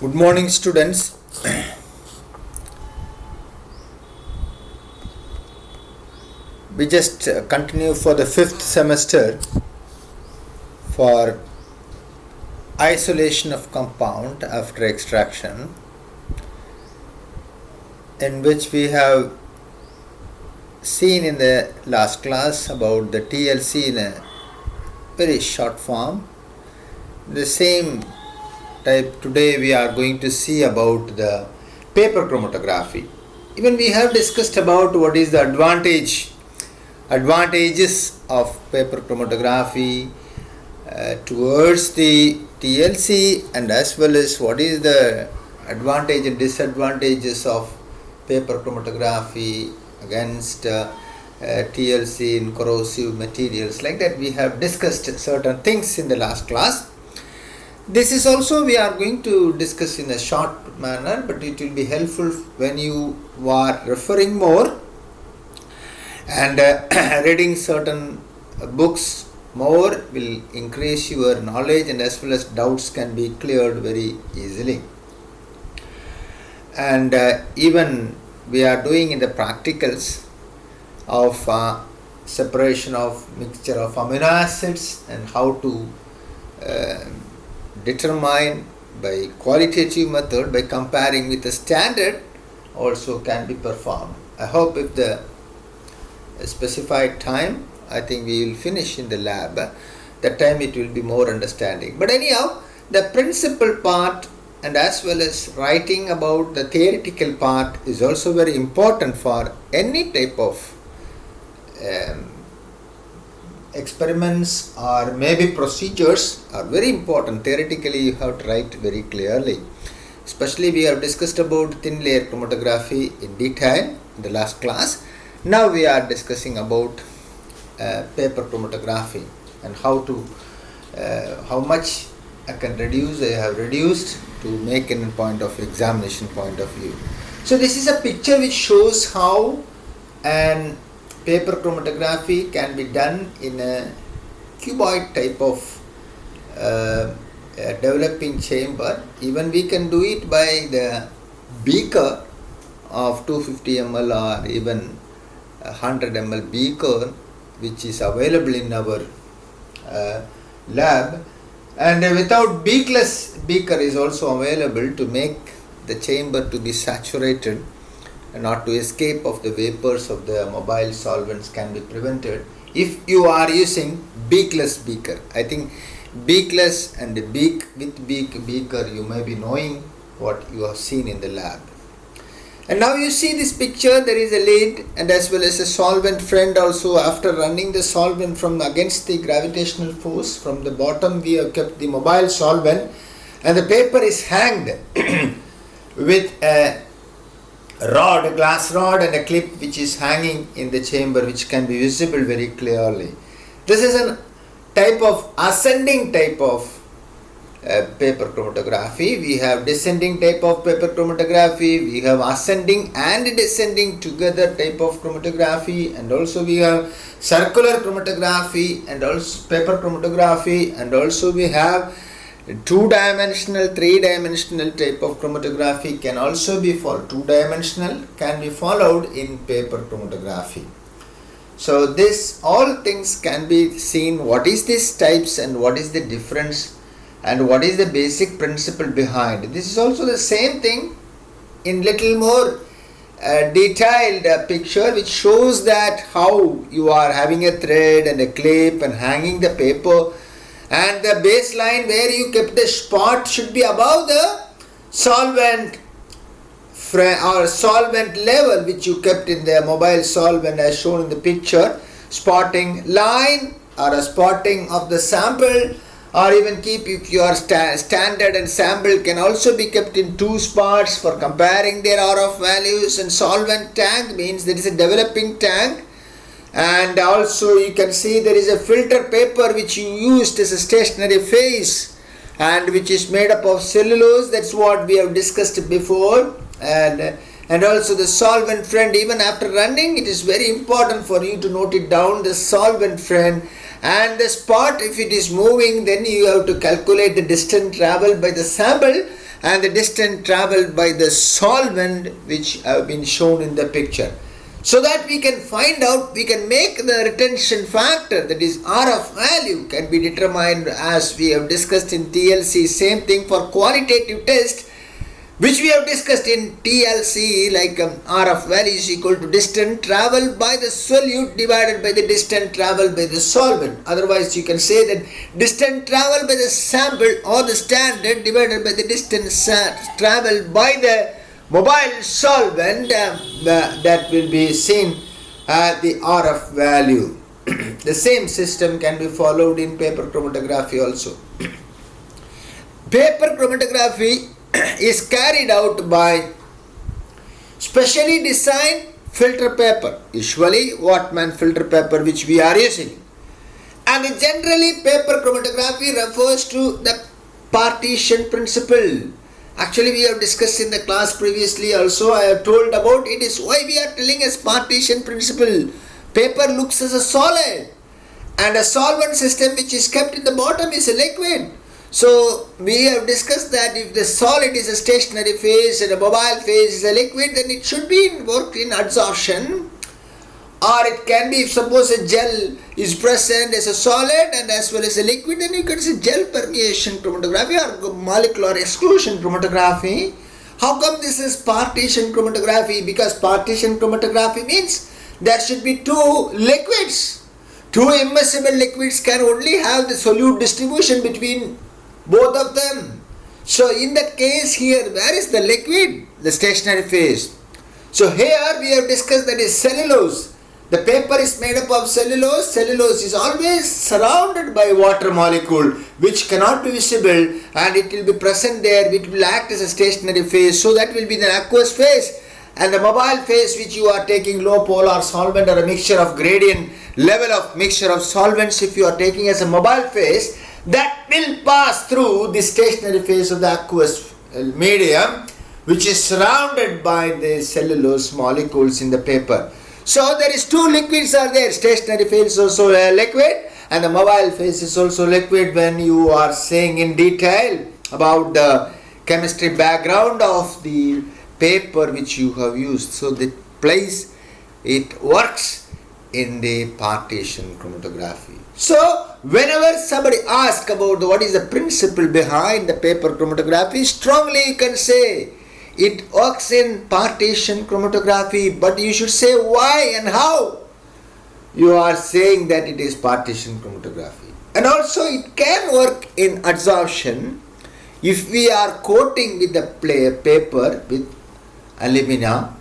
Good morning, students. We just continue for the fifth semester for isolation of compound after extraction, in which we have seen in the last class about the TLC in a very short form. The same type today we are going to see about the paper chromatography. Even we have discussed about what is the advantages of paper chromatography towards the TLC, and as well as what is the advantage and disadvantages of paper chromatography against TLC in corrosive materials. Like that we have discussed certain things in the last class. This is also we are going to discuss in a short manner, but it will be helpful when you are referring more and reading certain books more will increase your knowledge, and as well as doubts can be cleared very easily. And even we are doing in the practicals of separation of mixture of amino acids and how to determine by qualitative method by comparing with the standard also can be performed. I hope if the specified time, I think we will finish in the lab, that time it will be more understanding. But anyhow, the principal part and as well as writing about the theoretical part is also very important for any type of experiments or maybe procedures are very important. Theoretically you have to write very clearly. Especially we have discussed about thin layer chromatography in detail in the last class. Now we are discussing about paper chromatography and how much I can reduce. I have reduced to make a point of examination point of view. So this is a picture which shows how an paper chromatography can be done in a cuboid type of developing chamber. Even we can do it by the beaker of 250 ml or even 100 ml beaker, which is available in our lab, and without beakless beaker is also available to make the chamber to be saturated and not to escape of the vapors of the mobile solvents can be prevented if you are using beakless beaker. I think beakless and beak with beak beaker, you may be knowing what you have seen in the lab. And now you see this picture, there is a lid and as well as a solvent friend also. After running the solvent from against the gravitational force, from the bottom we have kept the mobile solvent, and the paper is hanged with a glass rod and a clip which is hanging in the chamber, which can be visible very clearly. This is a type of ascending type of paper chromatography. We have descending type of paper chromatography, we have ascending and descending together type of chromatography, and also we have circular chromatography and also paper chromatography, and also we have two-dimensional, three-dimensional type of chromatography can also be for two-dimensional can be followed in paper chromatography. So this all things can be seen, what is these types and what is the difference and what is the basic principle behind. This is also the same thing in little more detailed picture, which shows that how you are having a thread and a clip and hanging the paper, and the baseline where you kept the spot should be above the solvent or solvent level which you kept in the mobile solvent as shown in the picture. Spotting line or a spotting of the sample, or even keep if your standard and sample can also be kept in two spots for comparing their RF values. And solvent tank means there is a developing tank, and also you can see there is a filter paper which you used as a stationary phase and which is made up of cellulose. That's what we have discussed before. And also the solvent friend, even after running, it is very important for you to note it down, the solvent friend. And the spot, if it is moving, then you have to calculate the distance traveled by the sample, and the distance traveled by the solvent which have been shown in the picture. So that we can find out, we can make the retention factor, that is RF value, can be determined as we have discussed in TLC. Same thing for qualitative test, which we have discussed in TLC, like RF value is equal to distance traveled by the solute divided by the distance traveled by the solvent. Otherwise you can say that distance traveled by the sample or the standard divided by the distance traveled by the mobile solvent, that will be seen at the RF value. The same system can be followed in paper chromatography also. Paper chromatography is carried out by specially designed filter paper, usually Wattman filter paper which we are using. And generally paper chromatography refers to the partition principle. Actually we have discussed in the class previously also. I have told about it, is why we are telling as partition principle. Paper looks as a solid and a solvent system which is kept in the bottom is a liquid. So we have discussed that if the solid is a stationary phase and a mobile phase is a liquid, then it should be worked in adsorption. Or it can be, if suppose a gel is present as a solid and as well as a liquid, then you can say gel permeation chromatography or molecular exclusion chromatography. How come this is partition chromatography? Because partition chromatography means there should be two liquids. Two immersible liquids can only have the solute distribution between both of them. So in that case here, where is the liquid? The stationary phase. So here we have discussed that is cellulose. The paper is made up of cellulose. Cellulose is always surrounded by water molecule which cannot be visible, and it will be present there, which will act as a stationary phase. So that will be the aqueous phase. And the mobile phase which you are taking low polar solvent or a mixture of gradient level of mixture of solvents, if you are taking as a mobile phase, that will pass through the stationary phase of the aqueous medium which is surrounded by the cellulose molecules in the paper. So there is two liquids are there. Stationary phase is also a liquid and the mobile phase is also liquid when you are saying in detail about the chemistry background of the paper which you have used. So the place it works in the partition chromatography. So whenever somebody asks about what is the principle behind the paper chromatography, strongly you can say it works in partition chromatography, but you should say why and how you are saying that it is partition chromatography. And also it can work in adsorption if we are coating with the paper with alumina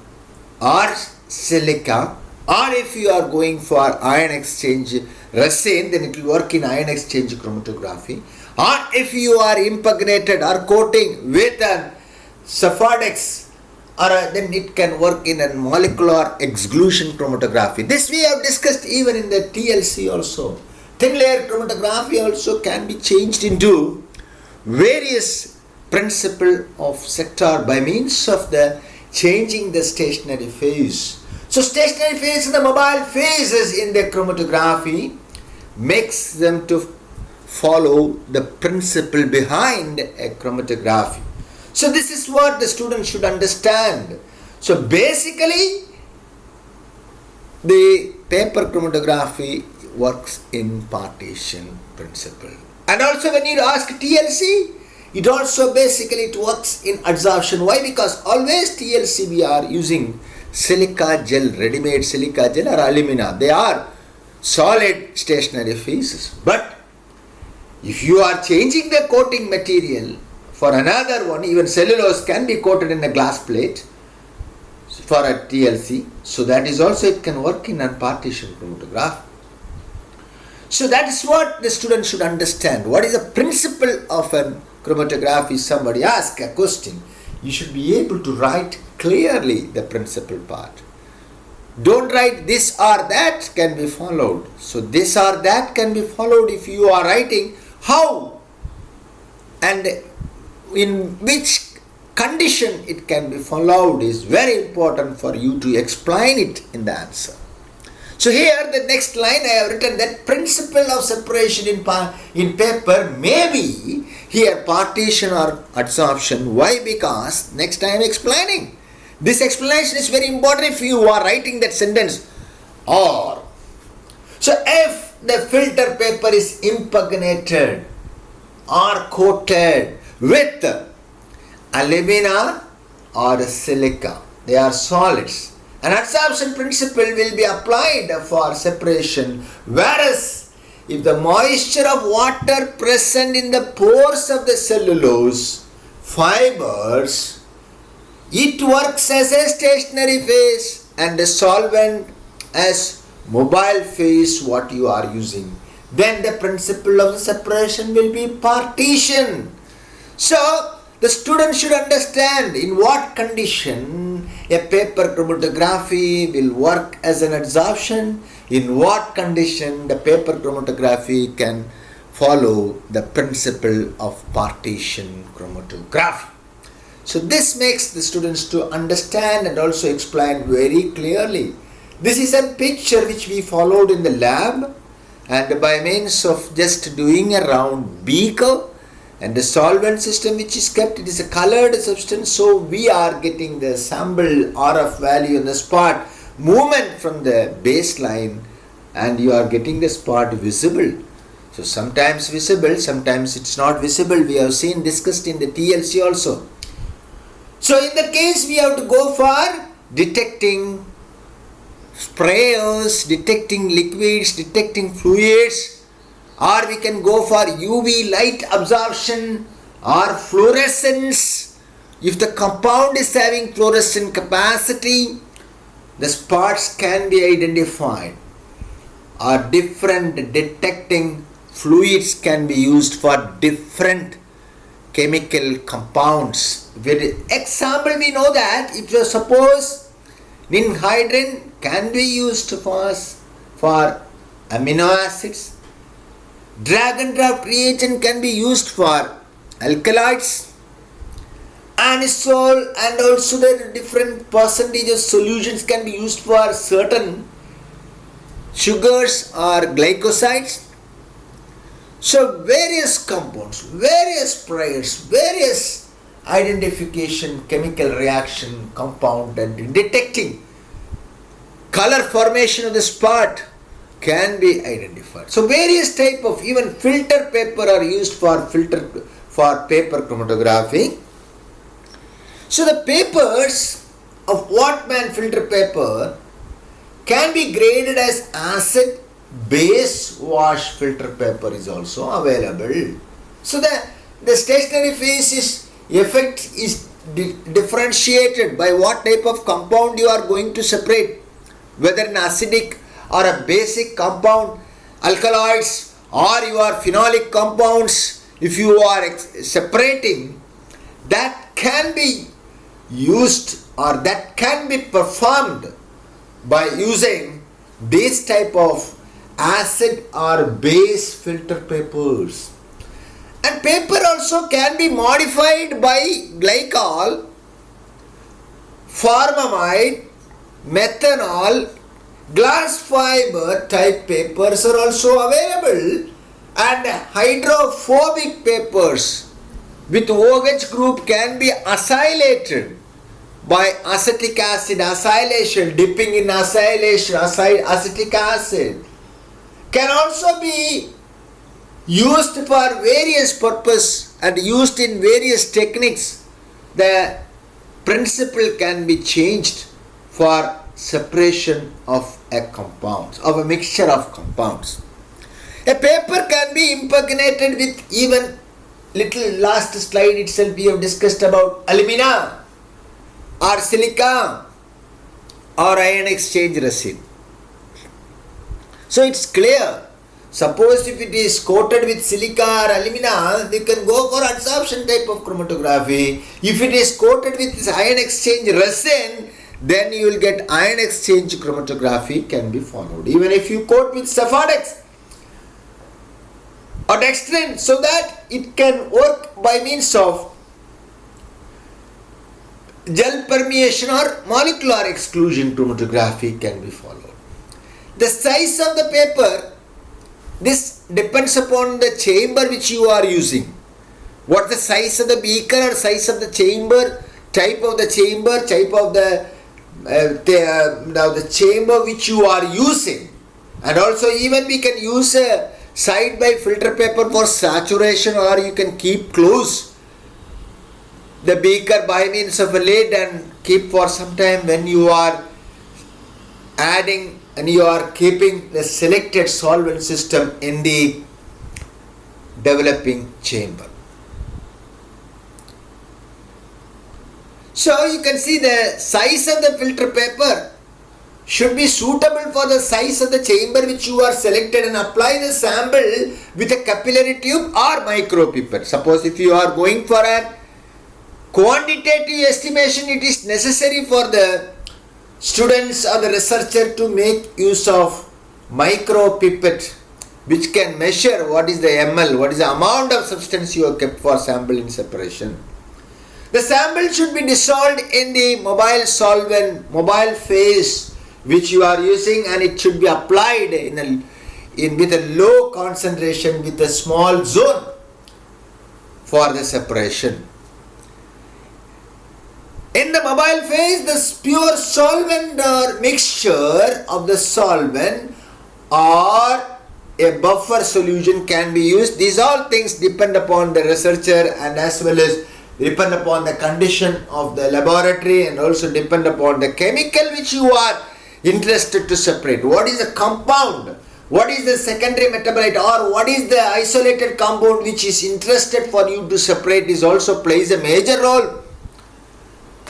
or silica, or if you are going for ion exchange resin, then it will work in ion exchange chromatography. Or if you are impregnated or coating with an Sephardex, or then it can work in a molecular exclusion chromatography. This we have discussed even in the TLC also. Thin layer chromatography also can be changed into various principle of sector by means of the changing the stationary phase. So stationary phase and the mobile phases in the chromatography makes them to follow the principle behind a chromatography. So this is what the student should understand. So basically the paper chromatography works in partition principle. And also when you ask TLC, it also basically it works in adsorption. Why? Because always TLC we are using silica gel, ready-made silica gel or alumina. They are solid stationary phases. But if you are changing the coating material for another one, even cellulose can be coated in a glass plate for a TLC. So that is also, it can work in a partition chromatography. So that is what the student should understand. What is the principle of a chromatography? Somebody asks a question, you should be able to write clearly the principle part. Don't write this or that can be followed. So this or that can be followed if you are writing how and in which condition it can be followed is very important for you to explain it in the answer. So here the next line I have written that principle of separation in paper may be here partition or adsorption. Why? Because next I am explaining. This explanation is very important if you are writing that sentence. Or, so if the filter paper is impregnated or coated with alumina or silica, they are solids. An adsorption principle will be applied for separation, whereas if the moisture of water present in the pores of the cellulose fibers, it works as a stationary phase and the solvent as mobile phase what you are using. Then the principle of the separation will be partition. So the student should understand in what condition a paper chromatography will work as an adsorption, in what condition the paper chromatography can follow the principle of partition chromatography. So this makes the students to understand and also explain very clearly. This is a picture which we followed in the lab, and by means of just doing a round beaker and the solvent system which is kept, it is a colored substance, so we are getting the sample RF value on the spot movement from the baseline, and you are getting the spot visible. So sometimes visible, sometimes it's not visible. We have seen discussed in the TLC also. So in that case we have to go for detecting sprayers, detecting liquids, detecting fluids, or we can go for UV light absorption or fluorescence. If the compound is having fluorescent capacity, the spots can be identified, or different detecting fluids can be used for different chemical compounds. With example, we know that if you suppose ninhydrin can be used for amino acids, drag and drop reagent can be used for alkaloids, anisole and also the different percentage of solutions can be used for certain sugars or glycosides. So various compounds, various prayers, various identification, chemical reaction, compound and detecting color formation of the spot can be identified. So various type of even filter paper are used for paper chromatography. So the papers of Wattman filter paper can be graded as acid base wash filter paper is also available. So the stationary phase effect is differentiated by what type of compound you are going to separate, whether an acidic or a basic compound, alkaloids or your phenolic compounds. If you are separating, that can be used or that can be performed by using this type of acid or base filter papers. And paper also can be modified by glycol, formamide, methanol, glass fiber type papers are also available, and hydrophobic papers with OH group can be acylated by acetic acid acylation, dipping in acylation, acetic acid can also be used for various purpose and used in various techniques. The principle can be changed for separation of a compound, of a mixture of compounds. A paper can be impregnated with even little last slide itself we have discussed about alumina or silica or ion exchange resin. So it's clear. Suppose if it is coated with silica or alumina, they can go for adsorption type of chromatography. If it is coated with this ion exchange resin, then you will get ion exchange chromatography can be followed. Even if you coat with Sephadex or dextrin, so that it can work by means of gel permeation or molecular exclusion chromatography can be followed. The size of the paper, this depends upon the chamber which you are using. What the size of the beaker or size of the chamber, type of the chamber, type of the chamber which you are using. And also even we can use a side by filter paper for saturation, or you can keep close the beaker by means of a lid and keep for some time when you are adding and you are keeping the selected solvent system in the developing chamber. So you can see the size of the filter paper should be suitable for the size of the chamber which you are selected, and apply the sample with a capillary tube or micropipette. Suppose if you are going for a quantitative estimation, it is necessary for the students or the researcher to make use of micropipette, which can measure what is the ml, what is the amount of substance you have kept for sample in separation. The sample should be dissolved in the mobile solvent, mobile phase which you are using, and it should be applied with a low concentration with a small zone for the separation. In the mobile phase, the pure solvent or mixture of the solvent or a buffer solution can be used. These all things depend upon the researcher and as well as depend upon the condition of the laboratory, and also depend upon the chemical which you are interested to separate. What is the compound? What is the secondary metabolite, or what is the isolated compound which is interested for you to separate is also plays a major role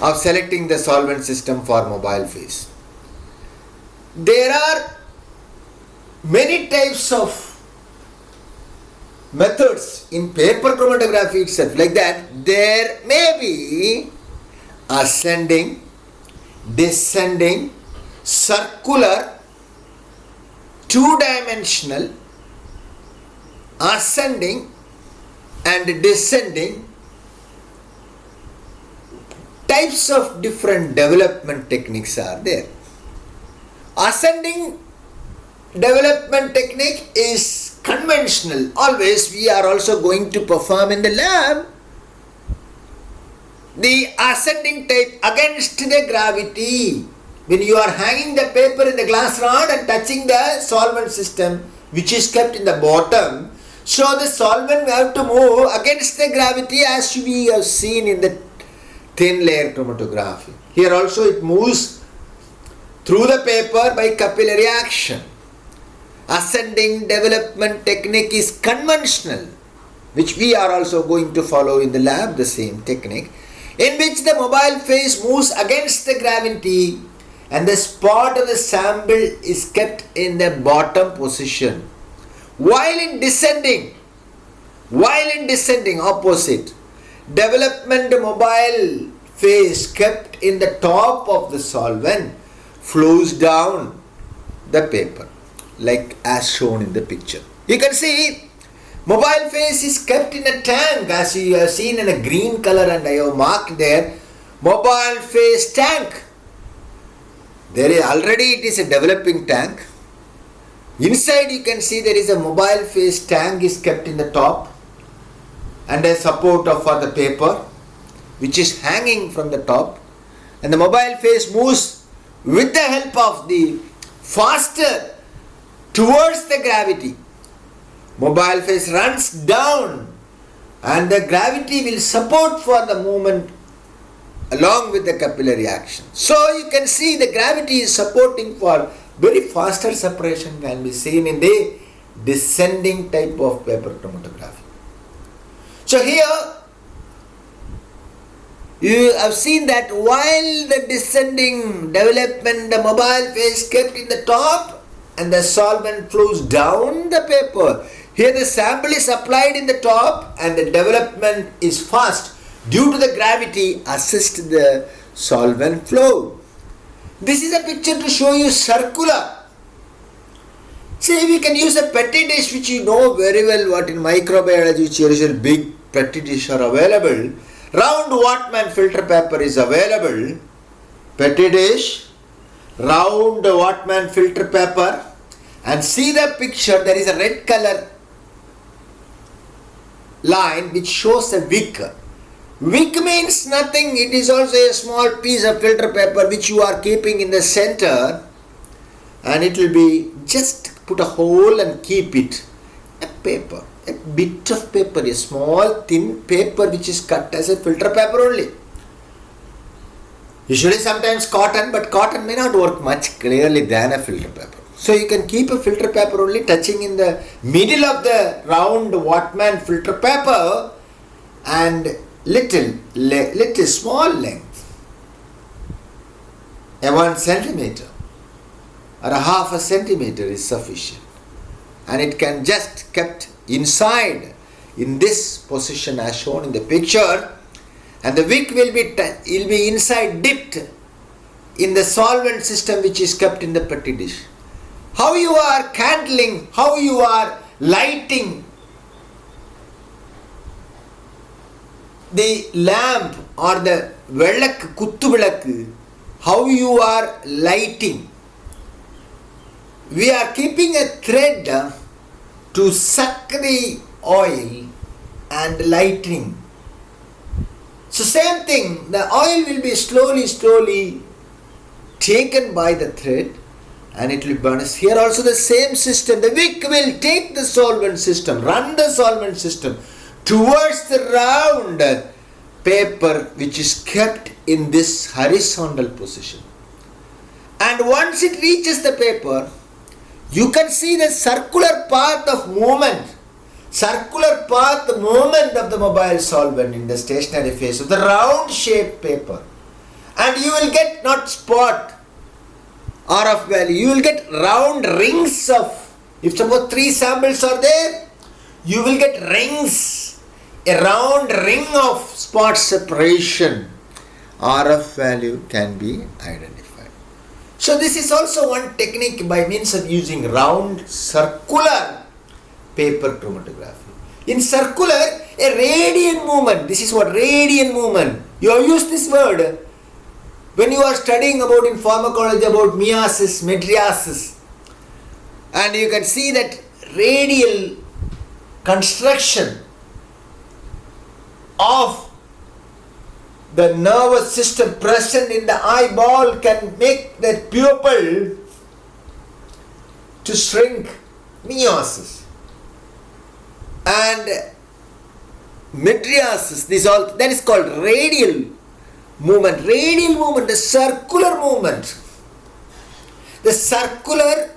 of selecting the solvent system for mobile phase. There are many types of methods in paper chromatography itself, like that. There may be ascending, descending, circular, two-dimensional, ascending and descending types of different development techniques are there. Ascending development technique is conventional. Always we are also going to perform in the lab the ascending type against the gravity. When you are hanging the paper in the glass rod and touching the solvent system which is kept in the bottom, so the solvent will have to move against the gravity, as we have seen in the thin layer chromatography. Here also it moves through the paper by capillary action. Ascending development technique is conventional, which we are also going to follow in the lab, the same technique, in which the mobile phase moves against the gravity and the spot of the sample is kept in the bottom position. While in descending opposite, development mobile phase kept in the top of the solvent flows down the paper, like as shown in the picture. You can see mobile phase is kept in a tank, as you have seen in a green color, and I have marked there mobile phase tank. There is already, it is a developing tank. Inside you can see there is a mobile phase tank is kept in the top and a support for the paper which is hanging from the top, and the mobile phase moves with the help of the faster towards the gravity. Mobile phase runs down and the gravity will support for the movement along with the capillary action. So you can see the gravity is supporting for very faster separation can be seen in the descending type of paper chromatography. So here you have seen that while the descending development, the mobile phase kept in the top and the solvent flows down the paper. Here the sample is applied in the top and the development is fast due to the gravity assist the solvent flow. This is a picture to show you circular. Say we can use a petri dish, which you know very well what in microbiology, which is a big petri dish are available. Round Wattman filter paper is available. Petri dish, round Wattman filter paper, and see the picture, there is a red color line which shows a wick. Wick means nothing. It is also a small piece of filter paper which you are keeping in the center, and it will be just put a hole and keep it. A paper, a bit of paper, a small thin paper which is cut as a filter paper only. Usually sometimes cotton, but cotton may not work much clearly than a filter paper. So you can keep a filter paper only touching in the middle of the round Wattman filter paper and little small length, a 1 centimeter or a half a centimeter is sufficient, and it can just kept inside in this position as shown in the picture, and the wick will be inside dipped in the solvent system which is kept in the petri dish. How you are candling, how you are lighting the lamp or the velak kuttu velak, how you are lighting. We are keeping a thread to suck the oil and lightning. So same thing, the oil will be slowly taken by the thread and it will burn. Here also the same system. The wick will take the solvent system, run the solvent system towards the round paper which is kept in this horizontal position. And once it reaches the paper, you can see the circular path of movement of the mobile solvent in the stationary phase of the round shaped paper. And you will get not spot RF value, you will get round rings of, if suppose 3 samples are there, you will get rings, a round ring of spot separation. RF value can be identified. So this is also one technique by means of using round circular paper chromatography. In circular, a radiant movement, this is what radiant movement, you have used this word when you are studying about in pharmacology about meiosis, mydriasis, and you can see that radial construction of the nervous system present in the eyeball can make the pupil to shrink, meiosis. And mydriasis, that is called radial movement, the circular movement. The circular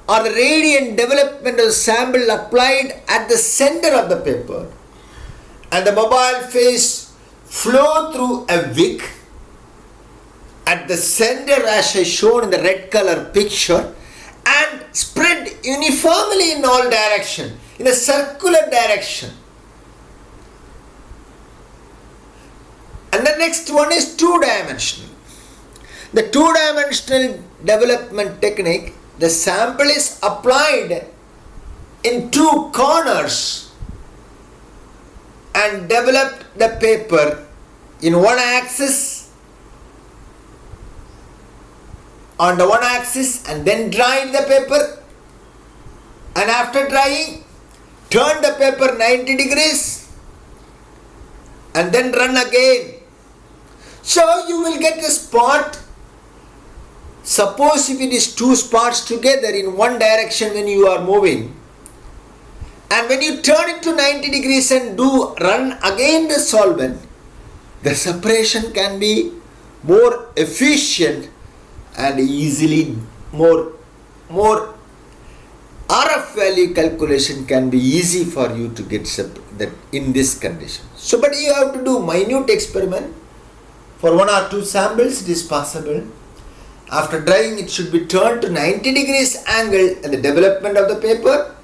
or the radiant development of the sample applied at the center of the paper, and the mobile phase flow through a wick at the center as I shown in the red color picture, and spread uniformly in all directions, in a circular direction. And the next one is two-dimensional. The two-dimensional development technique, the sample is applied in 2 corners and developed the paper in one axis, on the one axis, and then dried the paper, and after drying turn the paper 90 degrees and then run again. So you will get the spot. Suppose if it is 2 spots together in one direction when you are moving, and when you turn it to 90 degrees and run again the solvent, the separation can be more efficient and easily more RF value calculation can be easy for you to get that in this condition. So but you have to do minute experiment. For 1 or 2 samples it is possible. After drying it should be turned to 90 degrees angle and the development of the paper.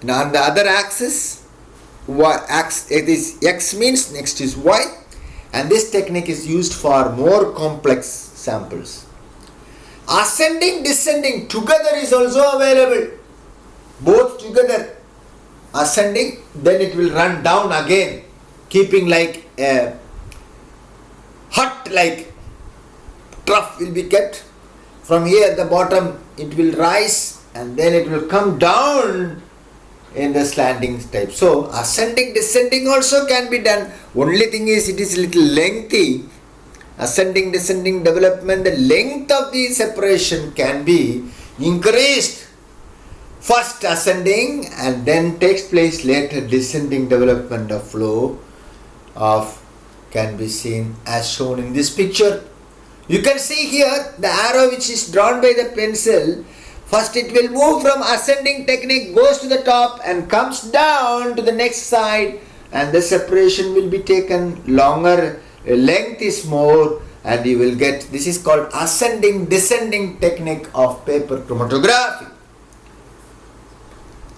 And on the other axis, it is X means next is Y, and this technique is used for more complex samples. Ascending, descending together is also available. Both together, ascending, then it will run down again, keeping like a hut, like trough will be kept. From here at the bottom it will rise and then it will come down in the slanting type. So ascending descending also can be done. Only thing is it is little lengthy. Ascending descending development, the length of the separation can be increased. First ascending and then takes place later descending development of flow of can be seen as shown in this picture. You can see here the arrow which is drawn by the pencil. First it will move from ascending technique, goes to the top and comes down to the next side, and the separation will be taken longer, length is more, and you will get, this is called ascending descending technique of paper chromatography.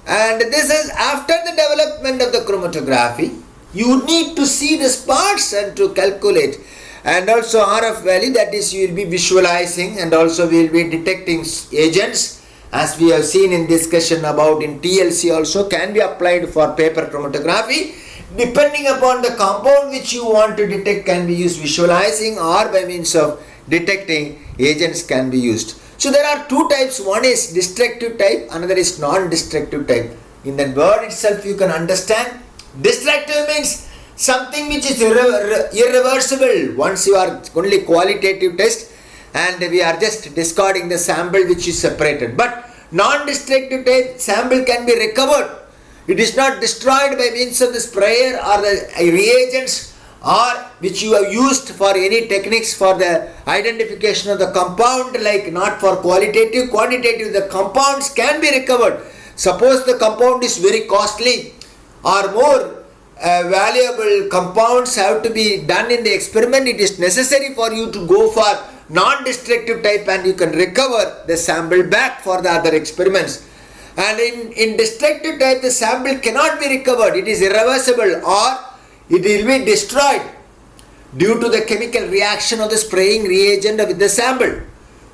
And this is after the development of the chromatography. You need to see the spots and to calculate, and also RF value, that is you will be visualizing, and also we will be detecting agents, as we have seen in discussion about in TLC also can be applied for paper chromatography. Depending upon the compound which you want to detect can be used visualizing, or by means of detecting agents can be used. So there are two types, one is destructive type, another is non-destructive type. In that word itself you can understand, destructive means something which is irreversible. Once you are only qualitative test and we are just discarding the sample which is separated. But non-destructive type sample can be recovered. It is not destroyed by means of the sprayer or the reagents or which you have used for any techniques for the identification of the compound, like not for qualitative. Quantitative, the compounds can be recovered. Suppose the compound is very costly or more valuable compounds have to be done in the experiment, it is necessary for you to go for non-destructive type and you can recover the sample back for the other experiments. And in destructive type the sample cannot be recovered, it is irreversible or it will be destroyed due to the chemical reaction of the spraying reagent with the sample.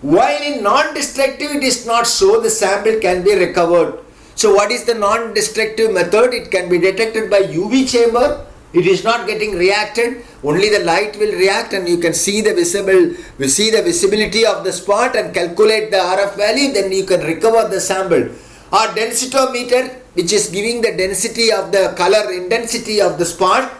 While in non-destructive it is not so, the sample can be recovered. So what is the non-destructive method? It can be detected by UV chamber. It is not getting reacted. Only the light will react and you can see the visibility of the spot and calculate the RF value. Then you can recover the sample. Or densitometer, which is giving the density of the color intensity of the spot,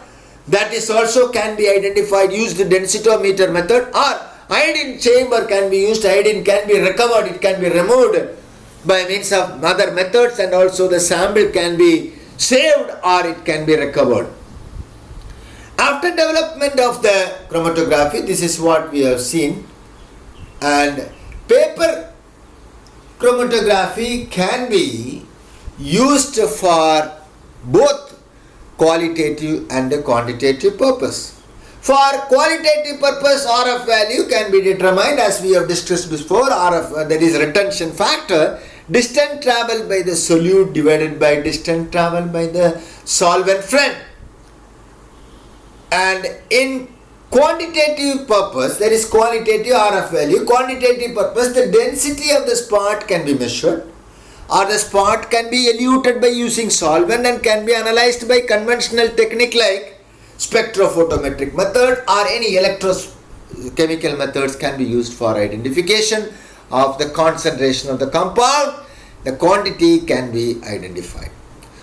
that is also can be identified, used the densitometer method. Or iodine chamber can be used. Iodine can be recovered. It can be removed by means of other methods, and also the sample can be saved or it can be recovered. After development of the chromatography, this is what we have seen, and paper chromatography can be used for both qualitative and quantitative purpose. For qualitative purpose, RF value can be determined as we have discussed before. RF, that is retention factor, distance traveled by the solute divided by distance traveled by the solvent friend. And in quantitative purpose, there is qualitative RF value. Quantitative purpose, the density of the spot can be measured, or the spot can be eluted by using solvent and can be analyzed by conventional technique like spectrophotometric method, or any electrochemical methods can be used for identification of the concentration of the compound. The quantity can be identified.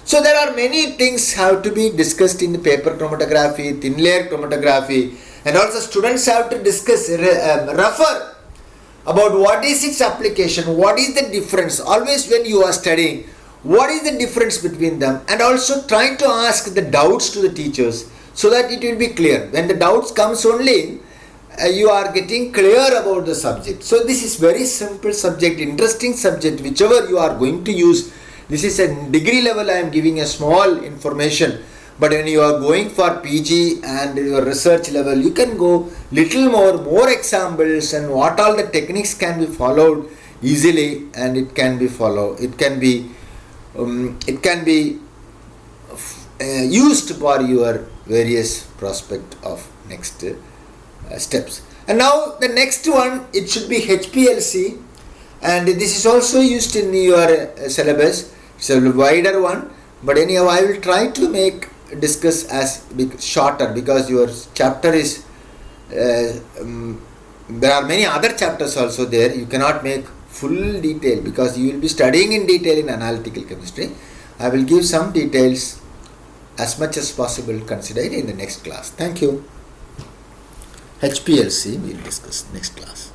So there are many things have to be discussed in the paper chromatography, thin layer chromatography, and also students have to discuss, refer about what is its application, what is the difference. Always when you are studying, what is the difference between them, and also try to ask the doubts to the teachers so that it will be clear. When the doubts comes only, you are getting clear about the subject. So this is very simple subject, interesting subject, whichever you are going to use. This is a degree level, I am giving a small information, but when you are going for PG and your research level, you can go little more examples and what all the techniques can be followed easily, and it can be followed. It can be used for your various prospect of next steps. And now the next one, it should be HPLC, and this is also used in your syllabus. It's a wider one, but anyhow I will try to discuss as shorter, because your chapter is there are many other chapters also there. You cannot make full detail because you will be studying in detail in analytical chemistry. I will give some details as much as possible considered in the next class. Thank you. HPLC we will discuss next class.